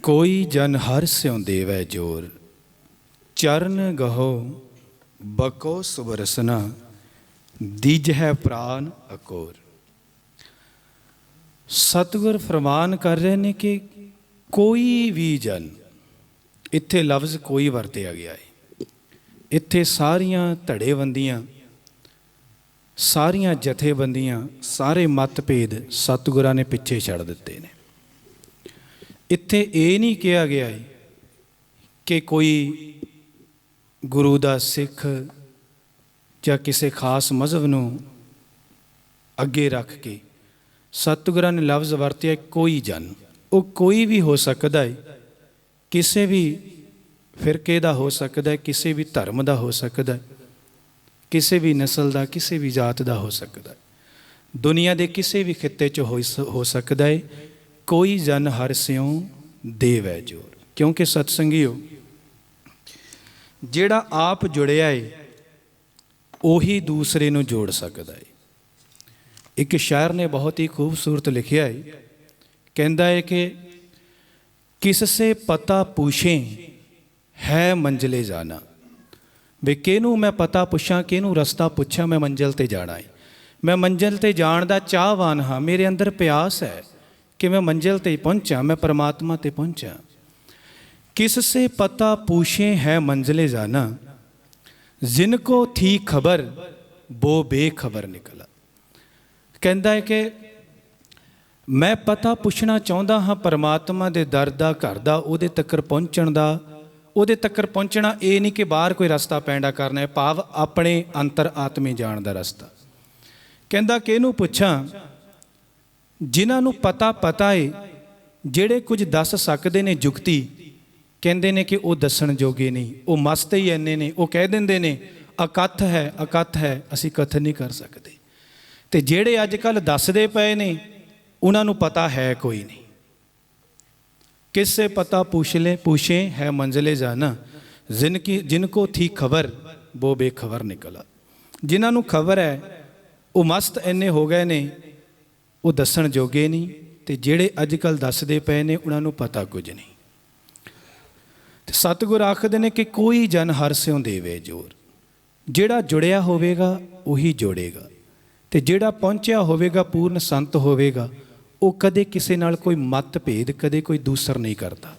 कोई जन हर स्यों देवै जोर, चरण गहो बको सुबरसना, दिज है प्राण अकोर। सतगुर फरमान कर रहे ने कि कोई भी जन, इत्थे लफ्ज़ कोई वरतिया गया है। इत्थे सारियां धड़ेबंदियां, सारियां जथेबंदियां, सारे मतभेद सतगुरां ने पिछे छड़ दिते ने। इत्थे ये नहीं कहा गया है कि कोई गुरु दा सिख या किसी खास मजहब नूं अगे रख के सतगुरां ने लफ्ज़ वरतिया कोई जन। वो कोई भी हो सकता है, किसी भी फिरके दा हो सकता है, किसी भी धर्म दा हो सकता है, किसी भी नस्ल दा, किसी भी जात दा हो सकता है, दुनिया के किसी भी खिते च हो सकता है। कोई जन हर स्यों देवै जोर। क्योंकि सतसंगियो, जिहड़ा आप जुड़िया है उही दूसरे नूं जोड़ सकता है। एक शायर ने बहुत ही खूबसूरत लिखिया है, कहता है कि किससे पता पूछें है मंजिले जाना। भी किहनूं मैं पता पुछां, किहनूं रस्ता पुछां, मैं मंजिल ते जाना है। मैं मंजिल ते जाण दा चाहवान हाँ, मेरे अंदर प्यास है कि मैं मंजिल ते पहुँचा, मैं परमात्मा ते पहुँचा। किससे पता पूछें है मंजिले जाना, जिनको थी खबर वो बेखबर निकला। कहता है कि मैं पता पुछना चाहता हाँ परमात्मा दे दर दा, घर दा, उहदे तक्कर पहुँचण दा। उहदे तक्कर पहुँचना ये नहीं कि बाहर कोई रस्ता पैंडा करना है, भाव अपने अंतर आत्मे जाण दा रस्ता। कहता कि इहनूं पुछां जिन्हां नूं पता है, जिहड़े कुछ दस सकदे ने जुगती, कहंदे ने कि वो दसण जोगे नहीं, वो मस्त ही इन्ने ने, वो कह दिंदे ने अकथ है, अकथ है, असीं कथन नहीं कर सकते। ते जिहड़े अजकल दसदे पए ने उन्हां नूं पता है कोई नहीं। किससे पता पूछे है मंजिले जाना, जिनको थी खबर वो बेखबर निकला। जिन्हां नूं खबर है वो मस्त इन्ने हो गए ने, वो दसण जोगे नहीं। ते जिहड़े अजकल दसदे पे ने उन्हां नूं पता कुछ नहीं। ते सतगुर आखदे ने कि कोई जन हर स्यों देवे जोर। जिहड़ा जुड़िया होवेगा उही जोड़ेगा, ते जिहड़ा पहुँचिया होवेगा, पूर्ण संत होवेगा, वो कदे किसी नाल कोई मतभेद, कदे कोई दूसर नहीं करता।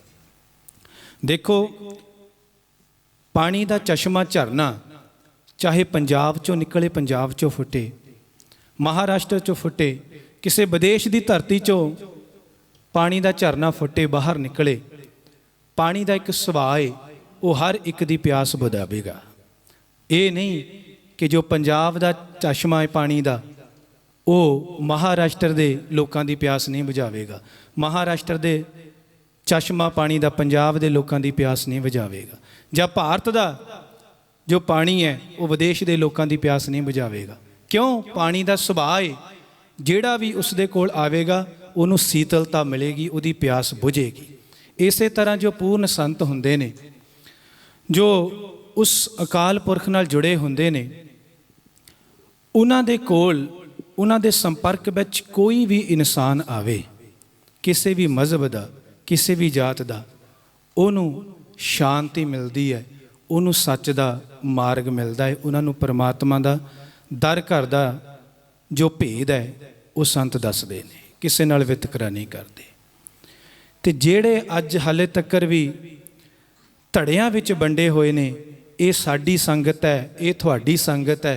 देखो, पानी का चश्मा झरना चाहे पंजाब चों निकले, पंजाब चों फुटे, महाराष्ट्र चों फुटे, किसी विदेश की धरती चों पानी का झरना फुटे बाहर निकले, पानी का एक सुभाव है, वो हर एक दी प्यास बुझावेगा। ये नहीं कि जो पंजाब का चश्मा है पानी का, वो महाराष्ट्र के लोगों की प्यास नहीं बुझावेगा। महाराष्ट्र के चश्मा पानी का पंजाब के लोगों की प्यास नहीं बुझावेगा। ਜਾਂ ਭਾਰਤ ਦਾ जो पानी है वो विदेश के लोगों की प्यास नहीं बुझावेगा। क्यों? पानी का सुभाव है, ਜਿਹੜਾ भी उसके कोल आवेगा उन्होंने शीतलता मिलेगी, उसकी प्यास बुझेगी। इस तरह जो पूर्ण संत होंदे ने, जो उस अकाल पुरख नाल जुड़े होंदे ने, उन्हां दे कोल, उन्हां दे संपर्क विच कोई भी इंसान आवे, किसी भी मजहब का, किसी भी जात का, उन्होंने शांति मिलती है, उन्होंने सच का मार्ग मिलता है, उन्होंने परमात्मा का दर घर का जो भेद है वो संत दसदे ने, किसी नाल वितकरा नहीं करते। ते जेड़े अज हाले तक्कर भी धड़ियां विच वंडे होए ने, ये साडी संगत है, ये तुहाडी संगत है,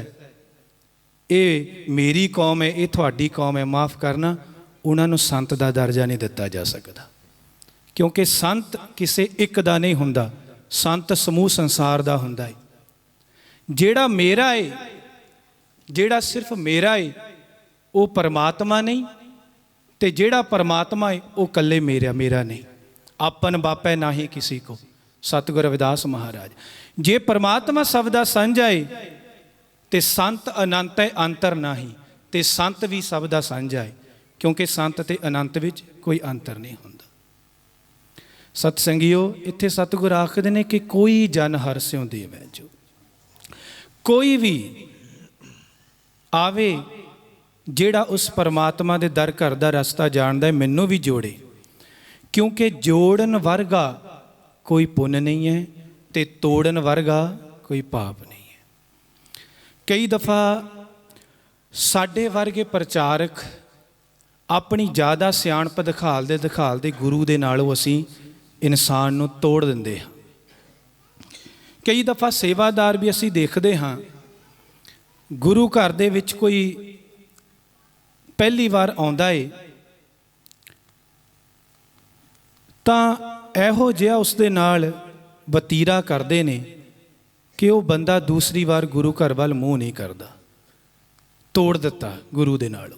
ये मेरी कौम है, ये तुहाडी कौम है, माफ़ करना, उन्होंने संत का दर्जा नहीं दिता जा सकता। क्योंकि संत किसी एक दा नहीं हुंदा, संत समूह संसार दा हुंदा है। जेड़ा मेरा है, जेड़ा सिर्फ मेरा है, वो परमात्मा नहीं, ते जेड़ा परमात्मा है वो कल्ले मेरा मेरा नहीं। आपन बापै ना ही किसी को, सतगुर रविदास महाराज। जे परमात्मा सबदा सांझा है ते संत अनंत है, अंतर नाही, ते संत भी सबदा सांझा है, क्योंकि संत ते अनंत विच कोई अंतर नहीं हुंदा। सतसंगियो, इत्थे सतगुर आखदे ने कि कोई जन हर स्यों देवै जो। कोई भी आवे जिहड़ा उस परमात्मा दे दर घर दा रस्ता जानदा है, मैनूं भी जोड़े। ਕਿਉਂਕਿ ਜੋੜਨ ਵਰਗਾ ਕੋਈ ਪੁੰਨ ਨਹੀਂ ਹੈ ਤੇ ਤੋੜਨ ਵਰਗਾ ਕੋਈ ਪਾਪ ਨਹੀਂ ਹੈ। ਕਈ ਦਫਾ ਸਾਡੇ ਵਰਗੇ ਪ੍ਰਚਾਰਕ ਆਪਣੀ ਜ਼ਿਆਦਾ ਸਿਆਣਪ ਦਿਖਾਲਦੇ ਗੁਰੂ ਦੇ ਨਾਲੋਂ ਅਸੀਂ ਇਨਸਾਨ ਨੂੰ ਤੋੜ ਦਿੰਦੇ ਹਾਂ। ਕਈ ਦਫਾ ਸੇਵਾਦਾਰ ਵੀ ਅਸੀਂ ਦੇਖਦੇ ਹਾਂ, ਗੁਰੂ ਘਰ ਦੇ ਵਿੱਚ ਕੋਈ ਪਹਿਲੀ ਵਾਰ ਆਉਂਦਾ ਏ ਤਾਂ ਇਹੋ ਜਿਹਾ ਉਸ ਦੇ ਨਾਲ ਵਤੀਰਾ ਕਰਦੇ ਨੇ ਕਿ ਉਹ ਬੰਦਾ ਦੂਸਰੀ ਵਾਰ ਗੁਰੂ ਘਰ ਵੱਲ ਮੂੰਹ ਨਹੀਂ ਕਰਦਾ। ਤੋੜ ਦਿੱਤਾ ਗੁਰੂ ਦੇ ਨਾਲ।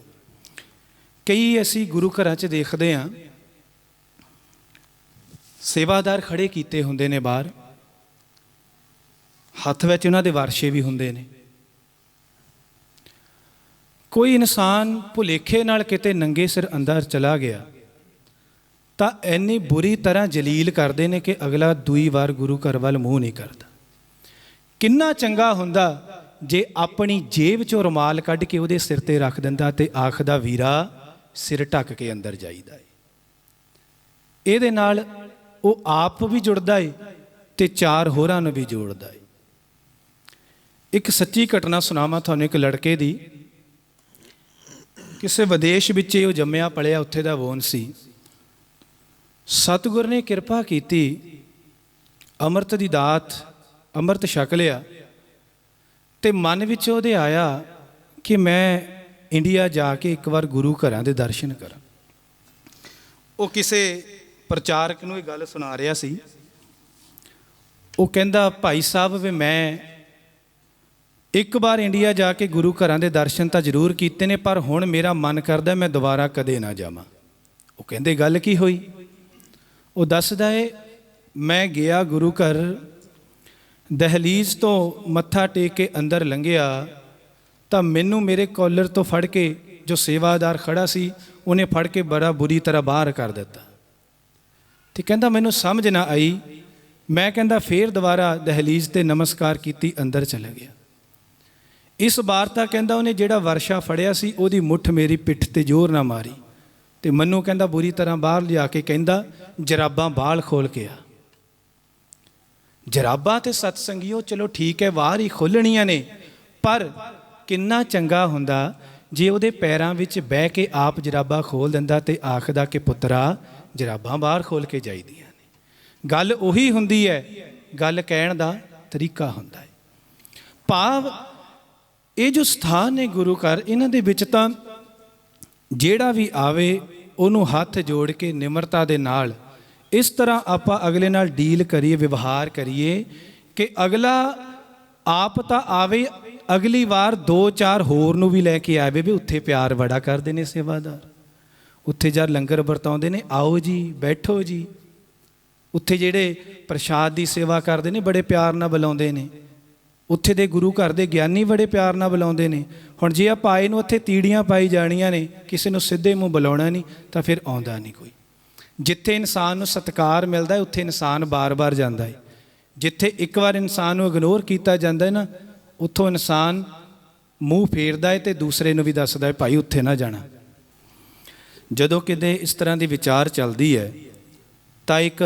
ਕਈ ਅਸੀਂ ਗੁਰੂ ਘਰਾਂ 'ਚ ਦੇਖਦੇ ਹਾਂ, ਸੇਵਾਦਾਰ ਖੜੇ ਕੀਤੇ ਹੁੰਦੇ ਨੇ ਬਾਹਰ, ਹੱਥ ਵਿੱਚ ਉਹਨਾਂ ਦੇ ਵਰਸ਼ੇ ਵੀ ਹੁੰਦੇ ਨੇ। ਕੋਈ ਇਨਸਾਨ ਭੁਲੇਖੇ ਨਾਲ ਕਿਤੇ ਨੰਗੇ ਸਿਰ ਅੰਦਰ ਚਲਾ ਗਿਆ ਤਾਂ ਇੰਨੀ ਬੁਰੀ ਤਰ੍ਹਾਂ ਜਲੀਲ ਕਰਦੇ ਨੇ ਕਿ ਅਗਲਾ ਦੂਈ ਵਾਰ ਗੁਰੂ ਘਰ ਵੱਲ ਮੂੰਹ ਨਹੀਂ ਕਰਦਾ। ਕਿੰਨਾ ਚੰਗਾ ਹੁੰਦਾ ਜੇ ਆਪਣੀ ਜੇਬ 'ਚੋਂ ਰੁਮਾਲ ਕੱਢ ਕੇ ਉਹਦੇ ਸਿਰ 'ਤੇ ਰੱਖ ਦਿੰਦਾ ਤੇ ਆਖਦਾ, ਵੀਰਾ ਸਿਰ ਢੱਕ ਕੇ ਅੰਦਰ ਜਾਈਦਾ ਏ। ਇਹਦੇ ਨਾਲ ਉਹ ਆਪ ਵੀ ਜੁੜਦਾ ਏ ਤੇ ਚਾਰ ਹੋਰਾਂ ਨੂੰ ਵੀ ਜੋੜਦਾ ਏ। ਇੱਕ ਸੱਚੀ ਘਟਨਾ ਸੁਣਾਵਾਂ ਤੁਹਾਨੂੰ, ਇੱਕ ਲੜਕੇ ਦੀ। ਕਿਸੇ ਵਿਦੇਸ਼ ਵਿੱਚ ਉਹ ਜੰਮਿਆ ਪਲਿਆ, ਉੱਥੇ ਦਾ ਵੋਨ ਸੀ। ਸਤਿਗੁਰ ਨੇ ਕਿਰਪਾ ਕੀਤੀ, ਅੰਮ੍ਰਿਤ ਦੀ ਦਾਤ, ਅੰਮ੍ਰਿਤ ਛਕ ਲਿਆ ਤੇ ਮਨ ਵਿੱਚ ਉਹਦੇ ਆਇਆ ਕਿ ਮੈਂ ਇੰਡੀਆ ਜਾ ਕੇ ਇੱਕ ਵਾਰ ਗੁਰੂ ਘਰਾਂ ਦੇ ਦਰਸ਼ਨ ਕਰਾਂ। ਉਹ ਕਿਸੇ ਪ੍ਰਚਾਰਕ ਨੂੰ ਇਹ ਗੱਲ ਸੁਣਾ ਰਿਹਾ ਸੀ। ਉਹ ਕਹਿੰਦਾ, ਭਾਈ ਸਾਹਿਬ ਵੀ ਮੈਂ ਇੱਕ ਵਾਰ ਇੰਡੀਆ ਜਾ ਕੇ ਗੁਰੂ ਘਰਾਂ ਦੇ ਦਰਸ਼ਨ ਤਾਂ ਜ਼ਰੂਰ ਕੀਤੇ ਨੇ, ਪਰ ਹੁਣ ਮੇਰਾ ਮਨ ਕਰਦਾ ਮੈਂ ਦੁਬਾਰਾ ਕਦੇ ਨਾ ਜਾਵਾਂ। ਉਹ ਕਹਿੰਦੇ, ਗੱਲ ਕੀ ਹੋਈ? ਉਹ ਦੱਸਦਾ ਏ, ਮੈਂ ਗਿਆ ਗੁਰੂ ਘਰ, ਦਹਲੀਜ਼ ਤੋਂ ਮੱਥਾ ਟੇਕ ਕੇ ਅੰਦਰ ਲੰਘਿਆ ਤਾਂ ਮੈਨੂੰ ਮੇਰੇ ਕਾਲਰ ਤੋਂ ਫੜ ਕੇ ਜੋ ਸੇਵਾਦਾਰ ਖੜਾ ਸੀ ਉਹਨੇ ਫੜ ਕੇ ਬੜਾ ਬੁਰੀ ਤਰ੍ਹਾਂ ਬਾਹਰ ਕਰ ਦਿੱਤਾ। ਤੇ ਕਹਿੰਦਾ ਮੈਨੂੰ ਸਮਝ ਨਾ ਆਈ। ਮੈਂ ਕਹਿੰਦਾ ਫੇਰ ਦੁਬਾਰਾ ਦਹਲੀਜ਼ ਤੇ ਨਮਸਕਾਰ ਕੀਤੀ, ਅੰਦਰ ਚਲਾ ਗਿਆ। ਇਸ ਵਾਰ ਤਾਂ ਕਹਿੰਦਾ ਉਹਨੇ ਜਿਹੜਾ ਵਰਸ਼ਾ ਫੜਿਆ ਸੀ ਉਹਦੀ ਮੁੱਠ ਮੇਰੀ ਪਿੱਠ ਤੇ ਜ਼ੋਰ ਨਾ ਮਾਰੀ ਤੇ ਮੈਨੂੰ ਕਹਿੰਦਾ ਬੁਰੀ ਤਰ੍ਹਾਂ ਬਾਹਰ ਲਿਆ ਕੇ ਕਹਿੰਦਾ, ਜਰਾਬਾਂ ਬਾਲ ਖੋਲ ਕੇ ਆ। ਜਰਾਬਾਂ ਤੇ ਸਤਸੰਗੀਓ ਚਲੋ ਠੀਕ ਹੈ, ਬਾਹਰ ਹੀ ਖੋਲਣੀਆਂ ਨੇ, ਪਰ ਕਿੰਨਾ ਚੰਗਾ ਹੁੰਦਾ ਜੇ ਉਹਦੇ ਪੈਰਾਂ ਵਿੱਚ ਬਹਿ ਕੇ ਆਪ ਜਰਾਬਾਂ ਖੋਲ ਦਿੰਦਾ ਤੇ ਆਖਦਾ ਕਿ ਪੁੱਤਰਾ ਜਰਾਬਾਂ ਬਾਹਰ ਖੋਲ ਕੇ ਜਾਈਦੀਆਂ ਨੇ। ਗੱਲ ਉਹੀ ਹੁੰਦੀ ਹੈ, ਗੱਲ ਕਹਿਣ ਦਾ ਤਰੀਕਾ ਹੁੰਦਾ ਹੈ। ਭਾਵ ਇਹ ਜੋ ਸਥਾਨ ਨੇ ਗੁਰੂ ਘਰ, ਇਹਨਾਂ ਦੇ ਵਿੱਚ ਤਾਂ ਜਿਹੜਾ ਵੀ ਆਵੇ ਉਹਨੂੰ ਹੱਥ ਜੋੜ ਕੇ ਨਿਮਰਤਾ ਦੇ ਨਾਲ ਇਸ ਤਰ੍ਹਾਂ ਆਪਾਂ ਅਗਲੇ ਨਾਲ ਡੀਲ ਕਰੀਏ, ਵਿਵਹਾਰ ਕਰੀਏ ਕਿ ਅਗਲਾ ਆਪ ਤਾਂ ਆਵੇ, ਅਗਲੀ ਵਾਰ 2-4 ਹੋਰ ਨੂੰ ਵੀ ਲੈ ਕੇ ਆਵੇ। ਵੀ ਉੱਥੇ ਪਿਆਰ ਬੜਾ ਕਰਦੇ ਨੇ ਸੇਵਾਦਾਰ, ਉੱਥੇ ਜਦ ਲੰਗਰ ਵਰਤਾਉਂਦੇ ਨੇ, ਆਓ ਜੀ ਬੈਠੋ ਜੀ। ਉੱਥੇ ਜਿਹੜੇ ਪ੍ਰਸ਼ਾਦ ਦੀ ਸੇਵਾ ਕਰਦੇ ਨੇ ਬੜੇ ਪਿਆਰ ਨਾਲ ਬੁਲਾਉਂਦੇ ਨੇ। ਉੱਥੇ ਦੇ ਗੁਰੂ ਘਰ ਦੇ ਗਿਆਨੀ ਬੜੇ ਪਿਆਰ ਨਾਲ ਬੁਲਾਉਂਦੇ ਨੇ। ਹੁਣ ਜੇ ਆਪਾਂ ਆਏ ਨੂੰ ਉੱਥੇ ਤੀੜੀਆਂ ਪਾਈ ਜਾਣੀਆਂ ਨੇ, ਕਿਸੇ ਨੂੰ ਸਿੱਧੇ ਮੂੰਹ ਬੁਲਾਉਣਾ ਨਹੀਂ, ਤਾਂ ਫਿਰ ਆਉਂਦਾ ਨਹੀਂ ਕੋਈ। ਜਿੱਥੇ ਇਨਸਾਨ ਨੂੰ ਸਤਿਕਾਰ ਮਿਲਦਾ ਹੈ ਉੱਥੇ ਇਨਸਾਨ ਬਾਰ-ਬਾਰ ਜਾਂਦਾ ਹੈ। ਜਿੱਥੇ ਇੱਕ ਵਾਰ ਇਨਸਾਨ ਨੂੰ ਇਗਨੋਰ ਕੀਤਾ ਜਾਂਦਾ ਹੈ ਨਾ, ਉੱਥੋਂ ਇਨਸਾਨ ਮੂੰਹ ਫੇਰਦਾ ਹੈ ਤੇ ਦੂਸਰੇ ਨੂੰ ਵੀ ਦੱਸਦਾ ਹੈ, ਭਾਈ ਉੱਥੇ ਨਾ ਜਾਣਾ। ਜਦੋਂ ਕਿਤੇ ਇਸ ਤਰ੍ਹਾਂ ਦੀ ਵਿਚਾਰ ਚੱਲਦੀ ਹੈ ਤਾਂ ਇੱਕ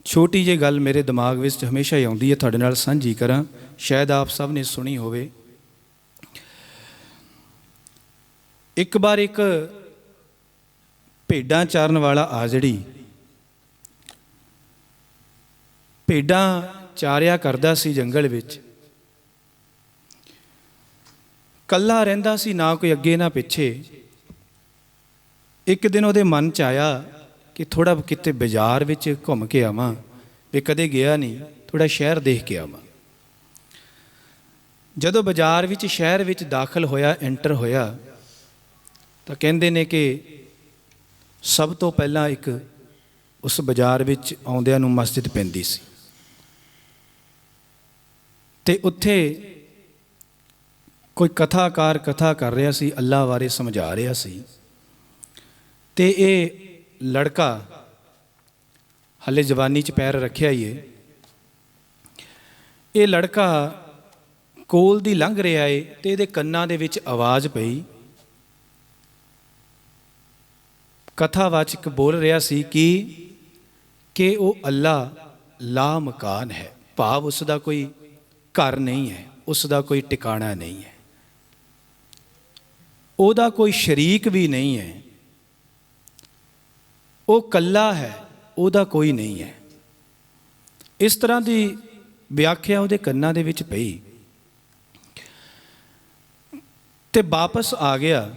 ਛੋਟੀ ਜਿਹੀ ਗੱਲ ਮੇਰੇ ਦਿਮਾਗ ਵਿੱਚ ਹਮੇਸ਼ਾ ਹੀ ਆਉਂਦੀ ਹੈ, ਤੁਹਾਡੇ ਨਾਲ ਸਾਂਝੀ ਕਰਾਂ, ਸ਼ਾਇਦ ਆਪ ਸਭ ਨੇ ਸੁਣੀ ਹੋਵੇ। ਇੱਕ ਵਾਰ ਇੱਕ ਭੇਡਾਂ ਚਾਰਨ ਵਾਲਾ ਆਜੜੀ ਭੇਡਾਂ ਚਾਰਿਆ ਕਰਦਾ ਸੀ ਜੰਗਲ ਵਿੱਚ। ਇਕੱਲਾ ਰਹਿੰਦਾ ਸੀ, ਨਾ ਕੋਈ ਅੱਗੇ ਨਾ ਪਿੱਛੇ। ਇੱਕ ਦਿਨ ਉਹਦੇ ਮਨ 'ਚ ਆਇਆ ਕਿ ਥੋੜ੍ਹਾ ਕਿਤੇ ਬਾਜ਼ਾਰ ਵਿੱਚ ਘੁੰਮ ਕੇ ਆਵਾਂ, ਵੀ ਕਦੇ ਗਿਆ ਨਹੀਂ, ਥੋੜ੍ਹਾ ਸ਼ਹਿਰ ਦੇਖ ਕੇ ਆਵਾਂ। ਜਦੋਂ ਬਾਜ਼ਾਰ ਵਿੱਚ, ਸ਼ਹਿਰ ਵਿੱਚ ਦਾਖਲ ਹੋਇਆ, ਐਂਟਰ ਹੋਇਆ, ਤਾਂ ਕਹਿੰਦੇ ਨੇ ਕਿ ਸਭ ਤੋਂ ਪਹਿਲਾਂ ਇੱਕ ਉਸ ਬਾਜ਼ਾਰ ਵਿੱਚ ਆਉਂਦਿਆਂ ਨੂੰ ਮਸਜਿਦ ਪੈਂਦੀ ਸੀ ਤੇ ਉੱਥੇ ਕੋਈ ਕਥਾਕਾਰ ਕਥਾ ਕਰ ਰਿਹਾ ਸੀ, ਅੱਲਾਹ ਬਾਰੇ ਸਮਝਾ ਰਿਹਾ ਸੀ। ਤੇ ਇਹ ਲੜਕਾ ਹਲੇ ਜਵਾਨੀ 'ਚ ਪੈਰ ਰੱਖਿਆ ਹੀ ਹੈ। ਇਹ ਲੜਕਾ ਕੋਲ ਦੀ ਲੰਘ ਰਿਹਾ ਏ ਤੇ ਇਹਦੇ ਕੰਨਾਂ ਦੇ ਵਿੱਚ ਆਵਾਜ਼ ਪਈ, ਕਥਾਵਾਚਕ ਬੋਲ ਰਿਹਾ ਸੀ ਕਿ ਉਹ ਅੱਲਾ ਲਾ ਮਕਾਨ ਹੈ, ਭਾਵ ਉਸ ਦਾ ਕੋਈ ਘਰ ਨਹੀਂ ਹੈ, ਉਸ ਦਾ ਕੋਈ ਟਿਕਾਣਾ ਨਹੀਂ ਹੈ, ਉਹਦਾ ਕੋਈ ਸ਼ਰੀਕ ਵੀ ਨਹੀਂ ਹੈ, ਉਹ ਇਕੱਲਾ ਹੈ, ਉਹਦਾ ਕੋਈ ਨਹੀਂ ਹੈ। ਇਸ ਤਰ੍ਹਾਂ ਦੀ ਵਿਆਖਿਆ ਉਹਦੇ ਕੰਨਾਂ ਦੇ ਵਿੱਚ ਪਈ ਤੇ ਵਾਪਸ ਆ ਗਿਆ,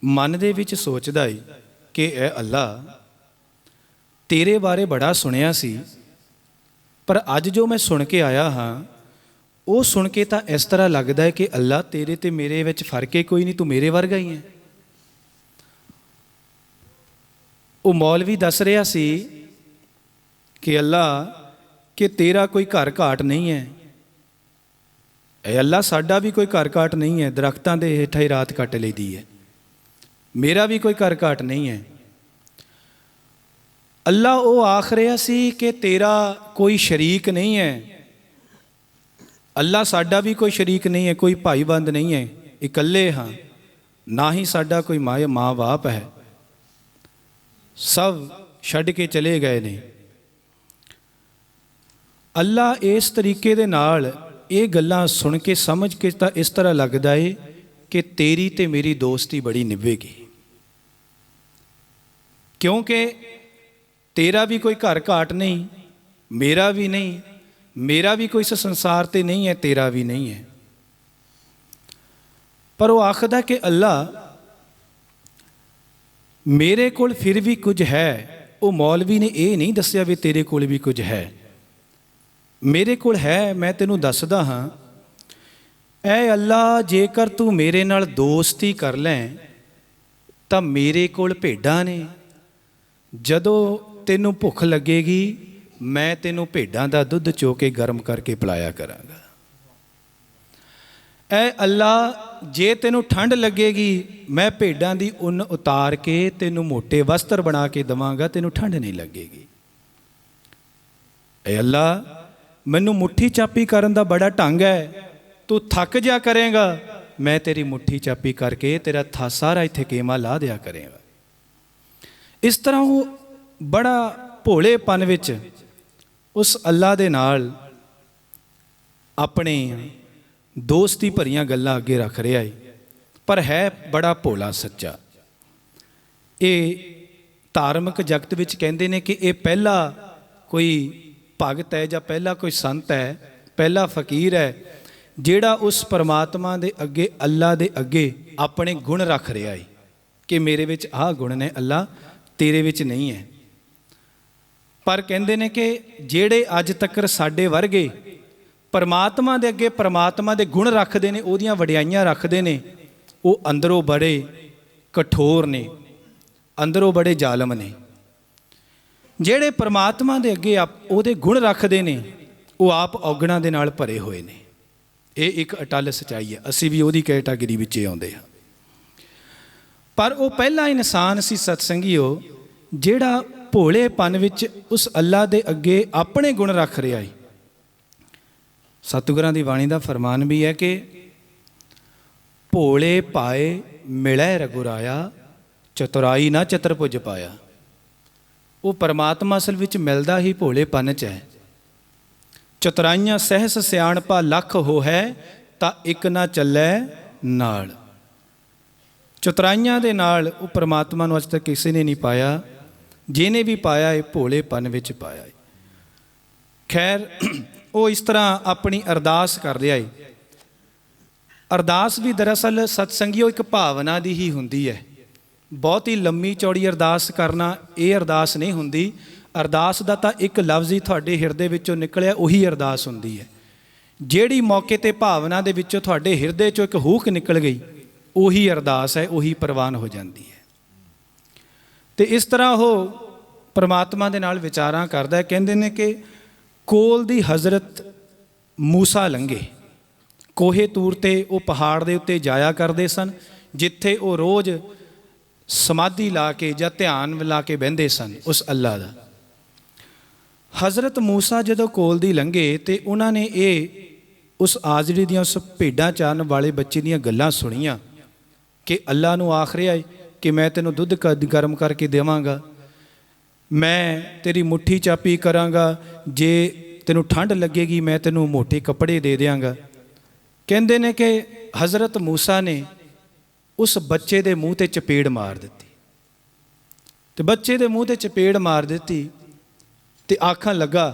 ਮਨ ਦੇ ਵਿੱਚ ਸੋਚਦਾ ਏ ਕਿ ਇਹ ਅੱਲਾ, ਤੇਰੇ ਬਾਰੇ ਬੜਾ ਸੁਣਿਆ ਸੀ, ਪਰ ਅੱਜ ਜੋ ਮੈਂ ਸੁਣ ਕੇ ਆਇਆ ਹਾਂ ਉਹ ਸੁਣ ਕੇ ਤਾਂ ਇਸ ਤਰ੍ਹਾਂ ਲੱਗਦਾ ਹੈ ਕਿ ਅੱਲਾ ਤੇਰੇ ਤੇ ਮੇਰੇ ਵਿੱਚ ਫਰਕ ਹੀ ਕੋਈ ਨਹੀਂ, ਤੂੰ ਮੇਰੇ ਵਰਗਾ ਹੀ ਹੈ। ਉਹ ਮੌਲਵੀ ਦੱਸ ਰਿਹਾ ਸੀ ਕਿ ਅੱਲਾ, ਕਿ ਤੇਰਾ ਕੋਈ ਘਰ ਘਾਟ ਨਹੀਂ ਹੈ, ਇਹ ਅੱਲਾ ਸਾਡਾ ਵੀ ਕੋਈ ਘਰ ਘਾਟ ਨਹੀਂ ਹੈ, ਦਰਖਤਾਂ ਦੇ ਹੇਠਾਂ ਹੀ ਰਾਤ ਕੱਟ ਲਈਦੀ ਹੈ, ਮੇਰਾ ਵੀ ਕੋਈ ਘਰ ਘਾਟ ਨਹੀਂ ਹੈ। ਅੱਲਾ ਉਹ ਆਖ ਰਿਹਾ ਸੀ ਕਿ ਤੇਰਾ ਕੋਈ ਸ਼ਰੀਕ ਨਹੀਂ ਹੈ, ਅੱਲਾ ਸਾਡਾ ਵੀ ਕੋਈ ਸ਼ਰੀਕ ਨਹੀਂ ਹੈ, ਕੋਈ ਭਾਈਬੰਦ ਨਹੀਂ ਹੈ, ਇਕੱਲੇ ਹਾਂ, ਨਾ ਹੀ ਸਾਡਾ ਕੋਈ ਮਾਂ ਬਾਪ ਹੈ, ਸਭ ਛੱਡ ਕੇ ਚਲੇ ਗਏ ਨੇ। ਅੱਲਾ ਇਸ ਤਰੀਕੇ ਦੇ ਨਾਲ ਇਹ ਗੱਲਾਂ ਸੁਣ ਕੇ ਸਮਝ ਕੇ ਤਾਂ ਇਸ ਤਰ੍ਹਾਂ ਲੱਗਦਾ ਏ ਕਿ ਤੇਰੀ ਤੇ ਮੇਰੀ ਦੋਸਤੀ ਬੜੀ ਨਿਭੇਗੀ, ਕਿਉਂਕਿ ਤੇਰਾ ਵੀ ਕੋਈ ਘਰ ਘਾਟ ਨਹੀਂ, ਮੇਰਾ ਵੀ ਨਹੀਂ, ਮੇਰਾ ਵੀ ਕੋਈ ਇਸ ਸੰਸਾਰ ਤੇ ਨਹੀਂ ਹੈ, ਤੇਰਾ ਵੀ ਨਹੀਂ ਹੈ। ਪਰ ਉਹ ਆਖਦਾ ਕਿ ਅੱਲਾ ਮੇਰੇ ਕੋਲ ਫਿਰ ਵੀ ਕੁਝ ਹੈ। ਉਹ ਮੌਲਵੀ ਨੇ ਇਹ ਨਹੀਂ ਦੱਸਿਆ ਵੀ ਤੇਰੇ ਕੋਲ ਵੀ ਕੁਝ ਹੈ, ਮੇਰੇ ਕੋਲ ਹੈ, ਮੈਂ ਤੈਨੂੰ ਦੱਸਦਾ ਹਾਂ। ਐ ਅੱਲਾ, ਜੇਕਰ ਤੂੰ ਮੇਰੇ ਨਾਲ ਦੋਸਤੀ ਕਰ ਲੈ ਤਾਂ ਮੇਰੇ ਕੋਲ ਭੇਡਾਂ ਨੇ, ਜਦੋਂ ਤੈਨੂੰ ਭੁੱਖ ਲੱਗੇਗੀ ਮੈਂ ਤੈਨੂੰ ਭੇਡਾਂ ਦਾ ਦੁੱਧ ਚੋ ਕੇ ਗਰਮ ਕਰਕੇ ਪਿਲਾਇਆ ਕਰਾਂਗਾ। ਐ ਅੱਲਾ, ਜੇ ਤੈਨੂੰ ਠੰਡ ਲੱਗੇਗੀ ਮੈਂ ਭੇਡਾਂ ਦੀ ਉੱਨ ਉਤਾਰ ਕੇ ਤੈਨੂੰ ਮੋਟੇ ਵਸਤਰ ਬਣਾ ਕੇ ਦੇਵਾਂਗਾ, ਤੈਨੂੰ ਠੰਡ ਨਹੀਂ ਲੱਗੇਗੀ। ਐ ਅੱਲਾ, ਮੈਨੂੰ ਮੁੱਠੀ ਚਾਪੀ ਕਰਨ ਦਾ ਬੜਾ ਢੰਗ ਹੈ, ਤੂੰ ਥੱਕ ਜਾ ਕਰੇਗਾ, ਮੈਂ ਤੇਰੀ ਮੁੱਠੀ ਚਾਪੀ ਕਰਕੇ ਤੇਰਾ ਸਾਰਾ ਇੱਥੇ ਕੇਮਾ ਲਾ ਦਿਆ ਕਰੇਗਾ। ਇਸ ਤਰ੍ਹਾਂ ਉਹ ਬੜਾ ਭੋਲੇਪਨ ਵਿੱਚ ਉਸ ਅੱਲਾ ਦੇ ਨਾਲ ਆਪਣੇ ਦੋਸਤੀ ਭਰੀਆਂ ਗੱਲਾਂ ਅੱਗੇ ਰੱਖ ਰਿਹਾ ਹੈ, ਪਰ ਹੈ ਬੜਾ ਭੋਲਾ ਸੱਚਾ। ਇਹ ਧਾਰਮਿਕ ਜਗਤ ਵਿੱਚ ਕਹਿੰਦੇ ਨੇ ਕਿ ਇਹ ਪਹਿਲਾ ਕੋਈ ਭਗਤ ਹੈ ਜਾਂ ਪਹਿਲਾ ਕੋਈ ਸੰਤ ਹੈ, ਪਹਿਲਾ ਫਕੀਰ ਹੈ ਜਿਹੜਾ ਉਸ ਪਰਮਾਤਮਾ ਦੇ ਅੱਗੇ, ਅੱਲਾ ਦੇ ਅੱਗੇ ਆਪਣੇ ਗੁਣ ਰੱਖ ਰਿਹਾ ਹੈ ਕਿ ਮੇਰੇ ਵਿੱਚ ਆਹ ਗੁਣ ਨੇ ਅੱਲਾ, ਤੇਰੇ ਵਿੱਚ ਨਹੀਂ ਹੈ। ਪਰ ਕਹਿੰਦੇ ਨੇ ਕਿ ਜਿਹੜੇ ਅੱਜ ਤੱਕ ਸਾਡੇ ਵਰਗੇ ਪਰਮਾਤਮਾ ਦੇ ਅੱਗੇ ਪਰਮਾਤਮਾ ਦੇ ਗੁਣ ਰੱਖਦੇ ਨੇ, ਉਹਦੀਆਂ ਵਡਿਆਈਆਂ ਰੱਖਦੇ ਨੇ, ਉਹ ਅੰਦਰੋਂ ਬੜੇ ਕਠੋਰ ਨੇ, ਅੰਦਰੋਂ ਬੜੇ ਜ਼ਾਲਮ ਨੇ। ਜਿਹੜੇ ਪਰਮਾਤਮਾ ਦੇ ਅੱਗੇ ਉਹਦੇ ਗੁਣ ਰੱਖਦੇ ਨੇ ਉਹ ਆਪ ਔਗਣਾਂ ਦੇ ਨਾਲ ਭਰੇ ਹੋਏ ਨੇ। ਇਹ ਇੱਕ ਅਟੱਲ ਸੱਚਾਈ ਹੈ, ਅਸੀਂ ਵੀ ਉਹਦੀ ਕੈਟਾਗਰੀ ਵਿੱਚ ਆਉਂਦੇ ਹਾਂ। ਪਰ ਉਹ ਪਹਿਲਾ ਇਨਸਾਨ ਸੀ ਸਤਸੰਗੀਓ, ਜਿਹੜਾ ਭੋਲੇਪਨ ਵਿੱਚ ਉਸ ਅੱਲਾ ਦੇ ਅੱਗੇ ਆਪਣੇ ਗੁਣ ਰੱਖ ਰਿਹਾ ਹੈ। ਸਤਿਗੁਰਾਂ ਦੀ ਬਾਣੀ ਦਾ ਫਰਮਾਨ ਵੀ ਹੈ ਕਿ ਭੋਲੇ ਪਾਏ ਮਿਲੈ ਰਘੁਰਾਇਆ, ਚਤੁਰਾਈ ਨਾ ਚਤੁਰਭੁਜ ਪਾਇਆ। ਉਹ ਪਰਮਾਤਮਾ ਅਸਲ ਵਿੱਚ ਮਿਲਦਾ ਹੀ ਭੋਲੇਪਨ 'ਚ ਹੈ। ਚਤੁਰਾਈਆਂ ਸਹਿਸ ਸਿਆਣਪਾ ਲੱਖ ਹੋ ਹੈ, ਤਾਂ ਇੱਕ ਨਾ ਚੱਲੈ ਨਾਲ। ਚਤੁਰਾਈਆਂ ਦੇ ਨਾਲ ਉਹ ਪਰਮਾਤਮਾ ਨੂੰ ਅੱਜ ਤੱਕ ਕਿਸੇ ਨੇ ਨਹੀਂ ਪਾਇਆ, ਜਿਹਨੇ ਵੀ ਪਾਇਆ ਇਹ ਭੋਲੇਪਨ ਵਿੱਚ ਪਾਇਆ। ਖੈਰ, ਉਹ ਇਸ ਤਰ੍ਹਾਂ ਆਪਣੀ ਅਰਦਾਸ ਕਰ ਰਿਹਾ ਹੈ। ਅਰਦਾਸ ਵੀ ਦਰਅਸਲ ਸਤਸੰਗੀਓ ਇੱਕ ਭਾਵਨਾ ਦੀ ਹੀ ਹੁੰਦੀ ਹੈ। ਬਹੁਤ ਹੀ ਲੰਮੀ ਚੌੜੀ ਅਰਦਾਸ ਕਰਨਾ ਇਹ ਅਰਦਾਸ ਨਹੀਂ ਹੁੰਦੀ। ਅਰਦਾਸ ਦਾ ਤਾਂ ਇੱਕ ਲਫ਼ਜ਼ ਹੀ ਤੁਹਾਡੇ ਹਿਰਦੇ ਵਿੱਚੋਂ ਨਿਕਲਿਆ, ਉਹੀ ਅਰਦਾਸ ਹੁੰਦੀ ਹੈ। ਜਿਹੜੀ ਮੌਕੇ 'ਤੇ ਭਾਵਨਾ ਦੇ ਵਿੱਚੋਂ ਤੁਹਾਡੇ ਹਿਰਦੇ 'ਚੋਂ ਇੱਕ ਹੂਕ ਨਿਕਲ ਗਈ, ਉਹੀ ਅਰਦਾਸ ਹੈ, ਉਹੀ ਪ੍ਰਵਾਨ ਹੋ ਜਾਂਦੀ ਹੈ। ਅਤੇ ਇਸ ਤਰ੍ਹਾਂ ਉਹ ਪਰਮਾਤਮਾ ਦੇ ਨਾਲ ਵਿਚਾਰਾਂ ਕਰਦਾ। ਕਹਿੰਦੇ ਨੇ ਕਿ ਕੋਲ ਦੀ ਹਜ਼ਰਤ ਮੂਸਾ ਲੰਘੇ, ਕੋਹੇ ਤੂਰ 'ਤੇ ਉਹ ਪਹਾੜ ਦੇ ਉੱਤੇ ਜਾਇਆ ਕਰਦੇ ਸਨ, ਜਿੱਥੇ ਉਹ ਰੋਜ਼ ਸਮਾਧੀ ਲਾ ਕੇ ਜਾਂ ਧਿਆਨ ਲਾ ਕੇ ਬਹਿੰਦੇ ਸਨ ਉਸ ਅੱਲਾ ਦਾ। ਹਜ਼ਰਤ ਮੂਸਾ ਜਦੋਂ ਕੋਲ ਦੀ ਲੰਘੇ ਅਤੇ ਉਹਨਾਂ ਨੇ ਇਹ ਉਸ ਆਜ਼ੜੀ ਦੀਆਂ, ਉਸ ਭੇਡਾਂ ਚਾਰਨ ਵਾਲੇ ਬੱਚੇ ਦੀਆਂ ਗੱਲਾਂ ਸੁਣੀਆਂ ਕਿ ਅੱਲਾ ਨੂੰ ਆਖ ਰਿਹਾ ਹੈ कि मैं तेनों दुध गर्म करके देवांगा, मैं तेरी मुट्ठी चापी करांगा, जे तेनों ठंड लगेगी मैं तेनों मोटे कपड़े दे देंगा। कहते ने कि हज़रत मूसा ने उस बच्चे के मूँह ते चपेड़ मार दी, तो बच्चे के मूँह ते चपेड़ मार दी, तो आखन लगा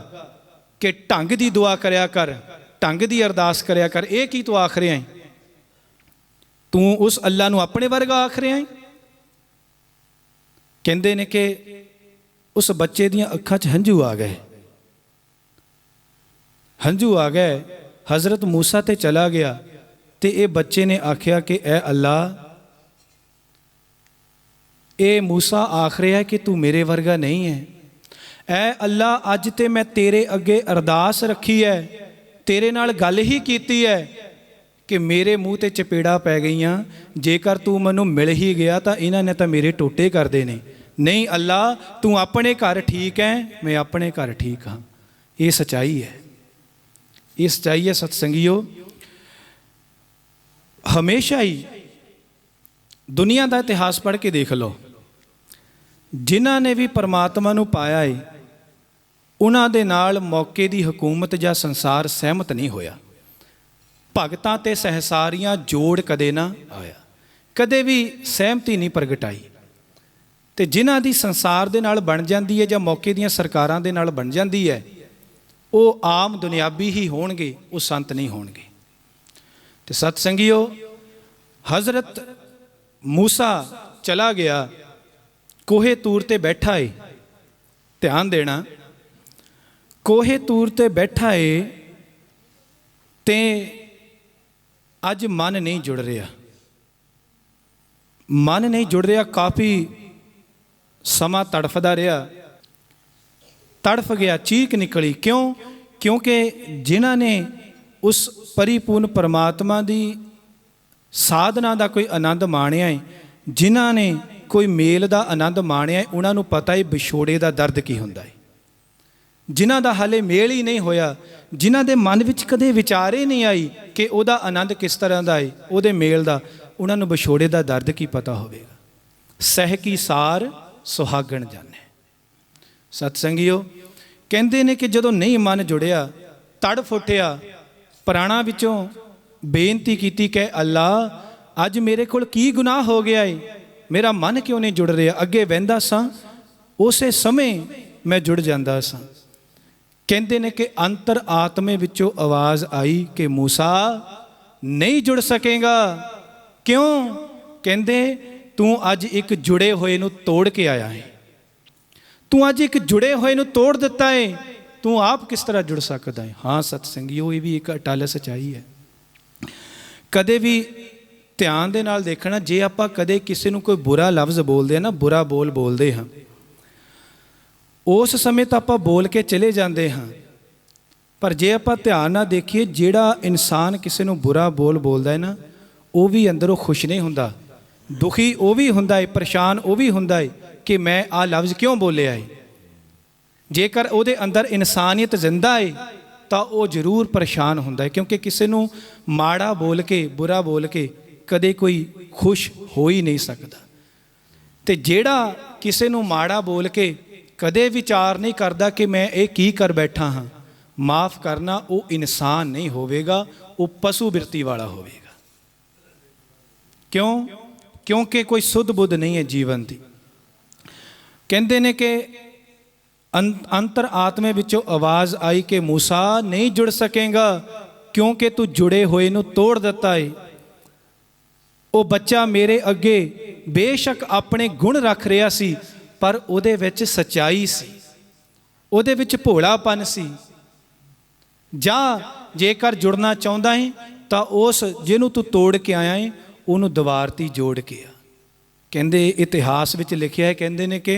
कि ढंग की दुआ करया कर, ढंग की अरदास करया कर। ये की तू आख रहा है? तू उस अल्लाह नूं अपने वर्गा आख रहा है? कहते ने कि उस बच्चे दियां अखां च हंझू आ गए, हंझू आ गए। हज़रत मूसा ते चला गया, तो ये बच्चे ने आख्या कि ए अल्लाह, ए मूसा आख रहा है कि तू मेरे वर्गा नहीं है। ऐ अल्लाह, अज ते मैं तेरे अगे अरदास रखी है, तेरे नाल गल ही कीती है कि मेरे मूँह ते चपेड़ा पै गईयां, जेकर तू मैनू मिल ही गया तो इन्हां ने तो मेरे टोटे करदे ने। नहीं अल्लाह, तू अपने घर ठीक है, मैं अपने घर ठीक हाँ। ये सच्चाई है, ये सच्चाई है सतसंगियो। हमेशा ही दुनिया का इतिहास पढ़ के देख लो, जिन्हां ने भी परमात्मा नूं पाया है, उन्हां दे नाल मौके की हुकूमत या संसार सहमत नहीं होया। भगतां ते सहसारियां जोड़ कदे ना आया, कदे भी सहमति नहीं प्रगटाई। तो जिन्हां दी संसार दे नाल बन जाती है या मौके दियां सरकारां दे नाल बन जाती है, वो आम दुनियाबी ही होणगे, वो संत नहीं होणगे। तो सतसंगियो, हज़रत मूसा चला गया, कोहे तूर ते बैठा है। ध्यान देना, कोहे तूर ते बैठा है, ते अज मन नहीं जुड़ रहा, मन नहीं जुड़ रहा। काफ़ी समा तड़फदा रहा, तड़फ गया, चीख निकली। क्यों? क्योंकि जिन्हां ने उस परिपूर्ण परमात्मा की साधना का कोई आनंद माणिया है, जिन्हां ने कोई मेल का आनंद माणिया है, उन्होंने पता है विछोड़े का दर्द की हुंदा है। जिन्हां दा हाले मेल ही नहीं होया, जिन्हां दे मन विच कदे विचार ही नहीं आई कि उहदा आनंद किस तरह का है, उहदे मेल का, उन्होंने विछोड़े का दर्द की पता होवेगा। सह की सार सुहागण जाने। सतसंगियो, कहते ने कि जदों नहीं मन जुड़िया, तड़फ उठिया, प्राणा विचों बेनती की कि अल्लाह, अज मेरे कोल की गुनाह हो गया है, मेरा मन क्यों नहीं जुड़ रहा? अगे वहिंदा सां, उसे समय मैं जुड़ जाता सां। कहते ने कि अंतर आत्मे विचों आवाज़ आई कि मूसा नहीं जुड़ सकेगा। क्यों? कहते तू अज एक जुड़े हुए नूं तोड़ के आया है, तू अज एक जुड़े हुए नूं तोड़ दिता है, तू आप किस तरह जुड़ सकता है? हाँ सतसंगियो, ये भी एक अटल सच्चाई है। कदे भी ध्यान दे नाल देखना, जे आपां कदे किसी नूं कोई बुरा लफ्ज़ बोलते हैं ना, बुरा बोलते हैं, उस समय तो आपां बोल के चले जाते हैं, पर जे आपां ध्यान नाल देखिए, जिहड़ा इंसान किसी नूं बुरा बोलदा है ना, वो भी अंदरों खुश नहीं हुंदा, दुखी वो भी हुंदा है, परेशान वो भी हुंदा है कि मैं आ लफ्ज़ क्यों बोलिया है। जेकर उहदे अंदर इंसानियत जिंदा है तो वह जरूर परेशान हुंदा है, क्योंकि किसी नूं माड़ा बोल के, बुरा बोल के कदे कोई खुश हो ही नहीं सकता। तो जेड़ा किसी नूं माड़ा बोल के कदे विचार नहीं करता कि मैं ये की कर बैठा हाँ, माफ़ करना, वो इंसान नहीं होवेगा, वो पशु बिरती वाला होवेगा। क्यों? क्योंकि कोई सुध बुध नहीं है जीवन की। कहते ने कि अंतर आत्मे विचों आवाज़ आई कि मूसा नहीं जुड़ सकेगा, क्योंकि तू जुड़े हुए नूं तोड़ दिता है। वो बच्चा मेरे अगे बेशक अपने गुण रख रहा सी, पर उहदे विच सच्चाई सी, उहदे विच भोलापन सी। जा जेकर जुड़ना चाहुंदा है तो उस जिहनूं तू तोड़ के आया है, उन्होंने दवारती जोड़ के आ। कहते इतिहास विच लिखिया है, कहते ने कि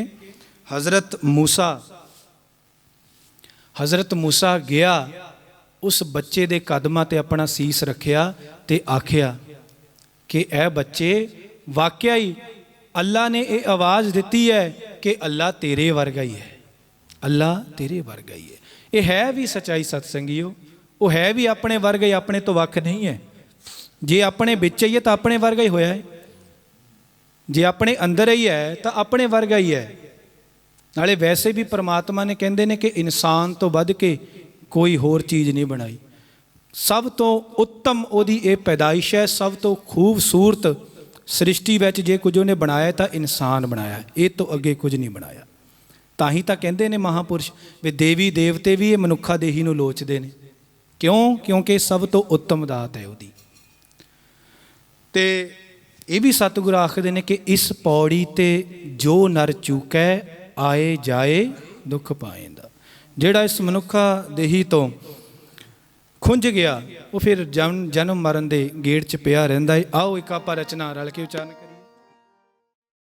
हज़रत मूसा गया, उस बच्चे दे कदमां ते अपना सीस रखिया ते आखिया कि ए बच्चे, वाकया ही अल्लाह ने ये आवाज़ दी है कि अल्लाह तेरे वर्गा ही है, अल्लाह तेरे वर्गा ही है। ये है भी सच्चाई सतसंगियो, वो है भी अपने वर्गा ही, अपने तो वख नहीं है। जे अपने बिच ही है तो अपने वर्गा ही होया है। ਜੇ ਆਪਣੇ ਅੰਦਰ ਹੀ ਹੈ ਤਾਂ ਆਪਣੇ ਵਰਗਾ ਹੀ ਹੈ। ਨਾਲੇ ਵੈਸੇ ਵੀ ਪਰਮਾਤਮਾ ਨੇ ਕਹਿੰਦੇ ਨੇ ਕਿ ਇਨਸਾਨ ਤੋਂ ਵੱਧ ਕੇ ਕੋਈ ਹੋਰ ਚੀਜ਼ ਨਹੀਂ ਬਣਾਈ। ਸਭ ਤੋਂ ਉੱਤਮ ਉਹਦੀ ਇਹ ਪੈਦਾਇਸ਼ ਹੈ, ਸਭ ਤੋਂ ਖੂਬਸੂਰਤ ਸ੍ਰਿਸ਼ਟੀ ਵਿੱਚ ਜੇ ਕੁਝ ਉਹਨੇ ਬਣਾਇਆ ਤਾਂ ਇਨਸਾਨ ਬਣਾਇਆ, ਇਹ ਤੋਂ ਅੱਗੇ ਕੁਝ ਨਹੀਂ ਬਣਾਇਆ। ਤਾਂ ਹੀ ਤਾਂ ਕਹਿੰਦੇ ਨੇ ਮਹਾਂਪੁਰਸ਼ ਵੀ ਦੇਵੀ ਦੇਵਤੇ ਵੀ ਇਹ ਮਨੁੱਖਾ ਦੇਹੀ ਨੂੰ ਲੋਚਦੇ ਨੇ। ਕਿਉਂ? ਕਿਉਂਕਿ ਸਭ ਤੋਂ ਉੱਤਮ ਦਾਤ ਹੈ ਉਹਦੀ। ਤੇ ਇਹ ਵੀ ਸਤਿਗੁਰ ਆਖਦੇ ਨੇ ਕਿ ਇਸ ਪੌੜੀ ਤੇ ਜੋ ਨਰ ਚੂਕੈ ਆਏ ਜਾਏ ਦੁੱਖ ਪਾਏਂਦਾ। ਜਿਹੜਾ ਇਸ ਮਨੁੱਖਾ ਦੇਹੀ ਤੋਂ ਖੁੰਝ ਗਿਆ ਉਹ ਫਿਰ ਜਨਮ ਮਰਨ ਦੇ ਗੇੜ 'ਚ ਪਿਆ ਰਹਿੰਦਾ ਹੈ। ਆਓ ਇੱਕ ਆਪਾਂ ਰਚਨਾ ਰਲ ਕੇ ਉਚਾਰਨ ਕਰੀਏ।